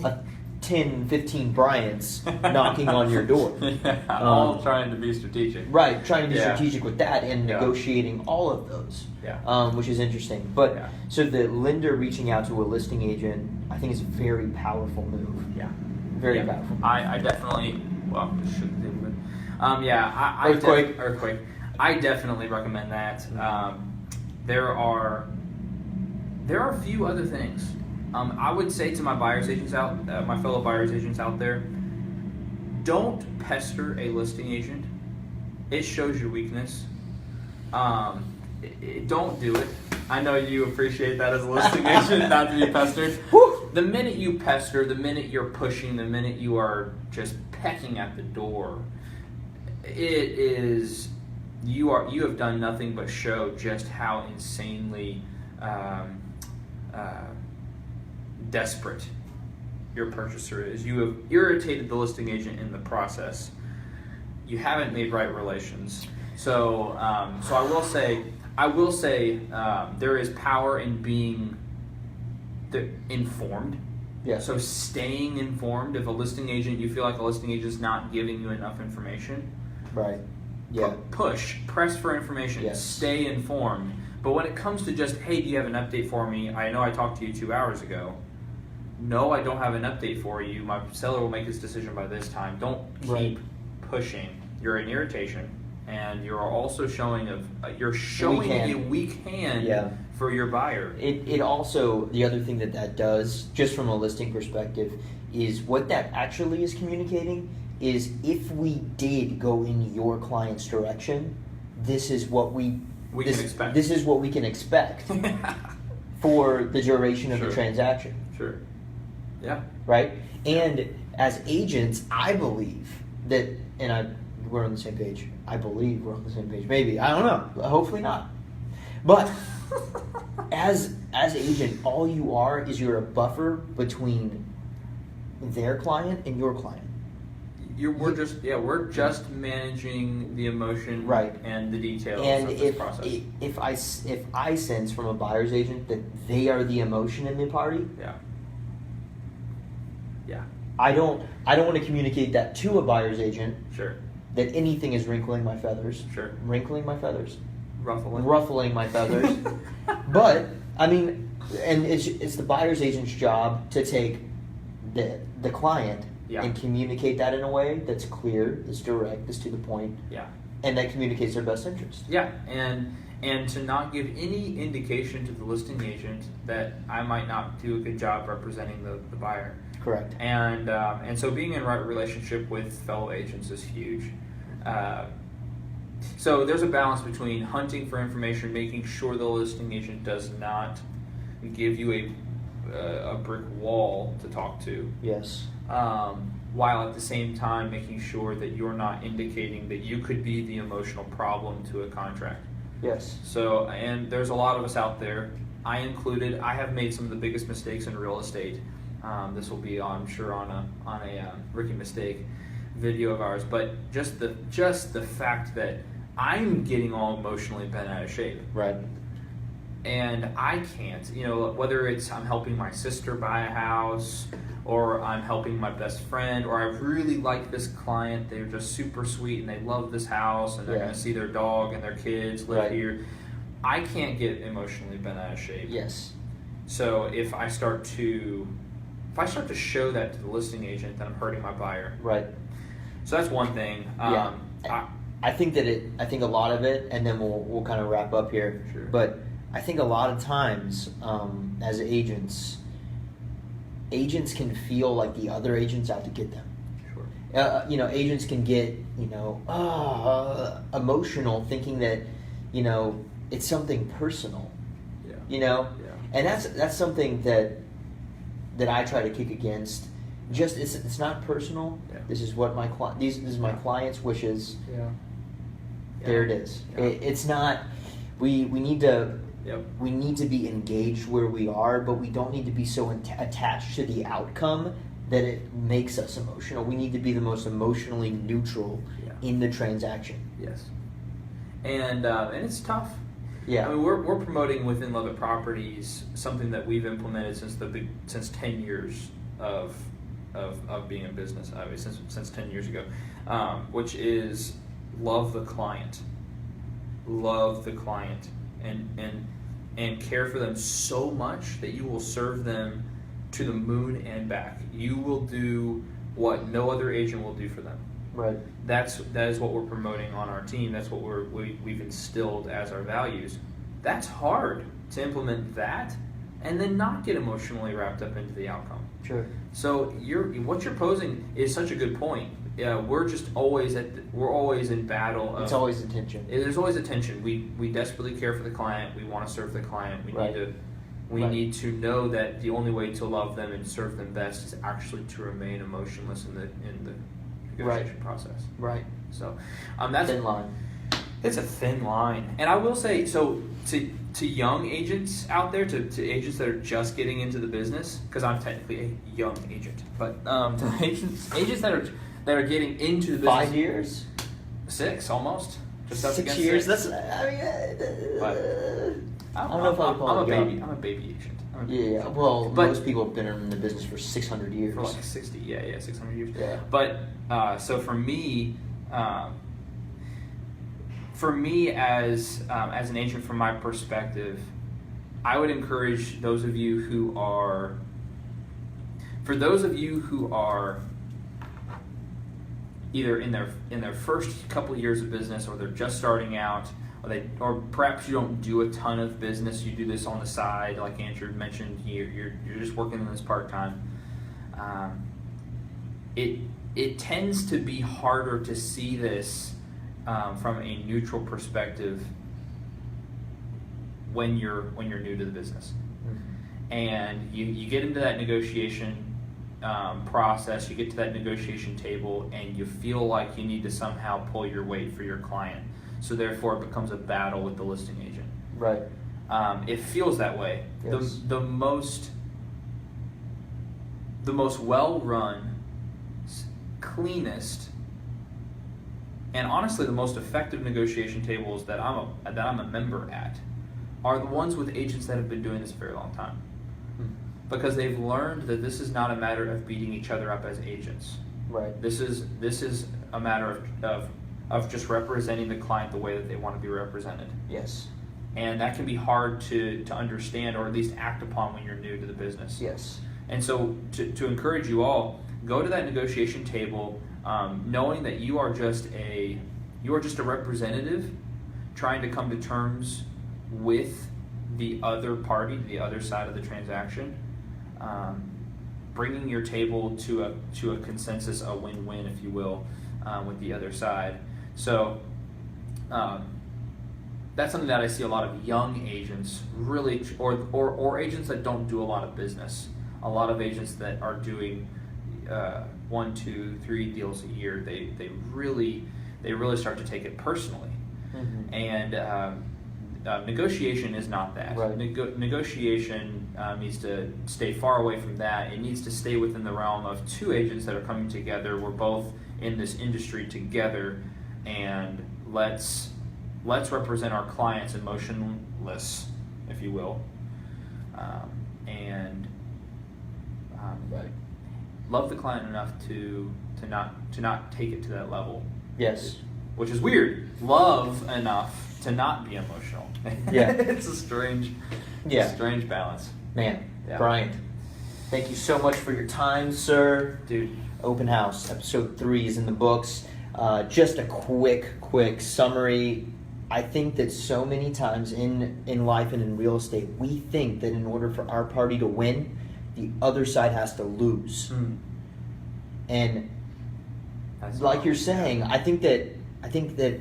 a 10, 15 Bryants knocking on your door? All trying to be strategic. Right, trying to be strategic with that and negotiating all of those, which is interesting. But so the lender reaching out to a listing agent, I think is a very powerful move. Yeah. Very powerful. I definitely, well, shouldn't do it. Earthquake. I definitely recommend that. There are a few other things. I would say to my my fellow buyers agents out there, don't pester a listing agent. It shows your weakness. Don't do it. I know you appreciate that as a listing agent, not to be pestered. The minute you pester, the minute you're pushing, the minute you are just pecking at the door, you have done nothing but show just how insanely desperate your purchaser is. You have irritated the listing agent in the process. You haven't made right relations. So I will say there is power in being informed. Yeah. So staying informed. If you feel like a listing agent is not giving you enough information, right. Yeah. Press for information. Yes. Stay informed. But when it comes to just, hey, do you have an update for me? I know I talked to you 2 hours ago. No, I don't have an update for you. My seller will make his decision by this time. Don't keep pushing. You're an irritation, and you're also showing a weak hand for your buyer. It also, the other thing that does, just from a listing perspective, is what that actually is communicating is if we did go in your client's direction, this is what we can expect. This is what we can expect for the duration of the transaction. Sure. Yeah. Right? And as agents, I believe that, we're on the same page. I believe we're on the same page. Maybe. I don't know. Hopefully not. But as agent, all you are is you're a buffer between their client and your client. We're just managing the emotion and the details of this process. If I sense from a buyer's agent that they are the emotion in the party, I don't want to communicate that to a buyer's agent. Sure. That anything is wrinkling my feathers. Sure. Wrinkling my feathers. Ruffling my feathers. But I mean, and it's the buyer's agent's job to take the client and communicate that in a way that's clear, that's direct, that's to the point. Yeah. And that communicates their best interest. Yeah, and to not give any indication to the listing agent that I might not do a good job representing the buyer. Correct. And so being in right relationship with fellow agents is huge. So there's a balance between hunting for information, making sure the listing agent does not give you a brick wall to talk to. Yes. While at the same time making sure that you're not indicating that you could be the emotional problem to a contract. Yes. So, and there's a lot of us out there, I included. I have made some of the biggest mistakes in real estate. This will be, I'm sure, on a rookie mistake video of ours. But just the fact that I'm getting all emotionally bent out of shape. Right. And I can't, whether it's I'm helping my sister buy a house, or I'm helping my best friend, or I really like this client, they're just super sweet and they love this house and they're going to see their dog and their kids live here. I can't get emotionally bent out of shape. Yes. So if I start to show that to the listing agent, then I'm hurting my buyer. Right. So that's one thing. I think a lot of it, and then we'll kind of wrap up here. Sure. But I think a lot of times, as agents can feel like the other agent's out to get them. Sure. Agents can get, emotional thinking that, it's something personal, Yeah. and that's something that I try to kick against. Just it's not personal. Yeah. This is what this is my client's wishes. Yeah. There it is. Yeah. It's not. We need to. Yep. We need to be engaged where we are, but we don't need to be so attached to the outcome that it makes us emotional. We need to be the most emotionally neutral in the transaction. Yes. And it's tough. Yeah. I mean, we're promoting within Lovette Properties something that we've implemented since 10 years of being in business. Since 10 years ago, which is love the client, and care for them so much that you will serve them to the moon and back. You will do what no other agent will do for them. Right. That is what we're promoting on our team. That's what we've instilled as our values. That's hard to implement that, and then not get emotionally wrapped up into the outcome. Sure. So what you're posing is such a good point. We're just always in battle. It's always a tension. There's always a tension. We desperately care for the client. We want to serve the client. We need to know that the only way to love them and serve them best is actually to remain emotionless in the negotiation process. Right. So that's thin line. It's a thin line, and I will say so to young agents out there, to agents that are just getting into the business, because I'm technically a young agent, but to agents that are getting into the business. 5 years. 6 almost. Just up 6 against years. 6. I don't know if I would call it young. I'm a baby agent. Yeah. Well, most people have been in the business for 600 years. For like 60. Yeah, 600 years. Yeah. But so for me as an agent, from my perspective, I would encourage those of you who are either in their first couple of years of business, or they're just starting out, or perhaps you don't do a ton of business. You do this on the side, like Andrew mentioned. You're just working on this part time. It tends to be harder to see this from a neutral perspective when you're new to the business, and you get into that negotiation process. You get to that negotiation table, and you feel like you need to somehow pull your weight for your client. So therefore, it becomes a battle with the listing agent. Right. It feels that way. Yes. The most well-run, cleanest, and honestly the most effective negotiation tables that I'm a member at are the ones with agents that have been doing this a very long time. Because they've learned that this is not a matter of beating each other up as agents. Right. This is a matter of just representing the client the way that they want to be represented. Yes. And that can be hard to understand, or at least act upon, when you're new to the business. Yes. And so to encourage you all, go to that negotiation table knowing that you are just a representative trying to come to terms with the other party, the other side of the transaction, bringing your table to a consensus, a win-win, if you will, with the other side. So that's something that I see a lot of young agents really, or agents that don't do a lot of business. A lot of agents that are doing 1, 2, 3 deals a year, they really start to take it personally. Mm-hmm. And negotiation is not that. Right. Negotiation needs to stay far away from that. It needs to stay within the realm of 2 agents that are coming together. We're both in this industry together, and let's represent our clients emotionless, if you will, and right. love the client enough to not take it to that level. Yes. Which is weird. Love enough to not be emotional. Yeah. It's a strange balance. Man, Yeah. Bryant, thank you so much for your time, sir. Dude. Open House, episode 3 is in the books. Just a quick summary. I think that so many times in life and in real estate, we think that in order for our party to win, the other side has to lose. And like you're saying, I think that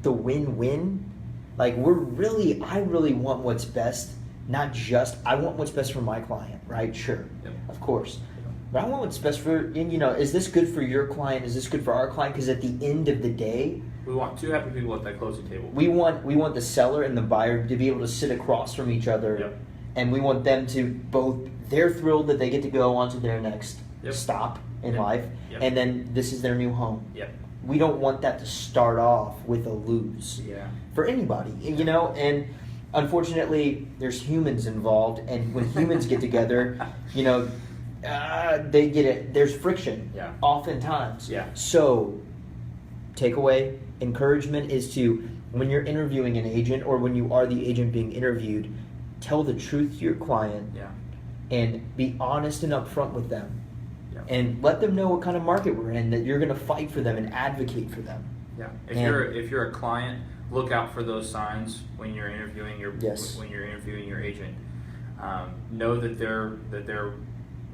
the win-win, like I really want what's best. Not just I want what's best for my client, right? Sure, of course. But I want what's best for, and is this good for your client? Is this good for our client? Because at the end of the day, we want two happy people at that closing table. We want the seller and the buyer to be able to sit across from each other, and we want them to both. They're thrilled that they get to go on to their next stop in life, and then this is their new home. We don't want that to start off with a lose for anybody, and unfortunately, there's humans involved, and when humans get together, they get it. There's friction, oftentimes. So, takeaway, encouragement is to, when you're interviewing an agent or when you are the agent being interviewed, tell the truth to your client, and be honest and upfront with them, and let them know what kind of market we're in. That you're going to fight for them and advocate for them. If you're a client, look out for those signs when you're interviewing your agent. Know that they're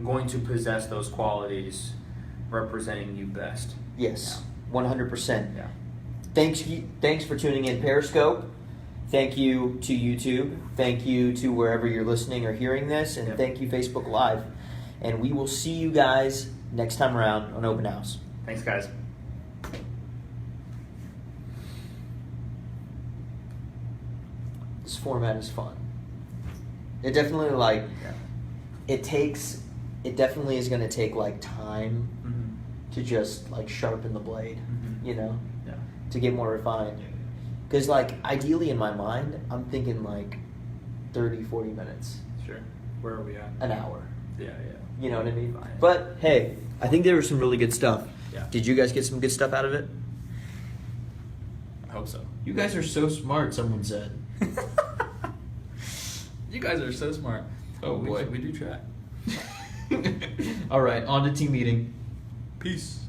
going to possess those qualities, representing you best. Yes, 100%. Thanks for tuning in, Periscope. Thank you to YouTube. Thank you to wherever you're listening or hearing this, and thank you, Facebook Live. And we will see you guys next time around on Open House. Thanks, guys. This format is fun. It definitely it definitely is going to take time to just sharpen the blade, to get more refined. Because ideally in my mind, I'm thinking 30, 40 minutes. Sure. Where are we at? An hour. Yeah. You know what I mean? Fine. But hey, I think there was some really good stuff. Yeah. Did you guys get some good stuff out of it? I hope so. You guys are so smart, someone said. You guys are so smart. Oh boy. We do try. All right, on to team meeting. Peace.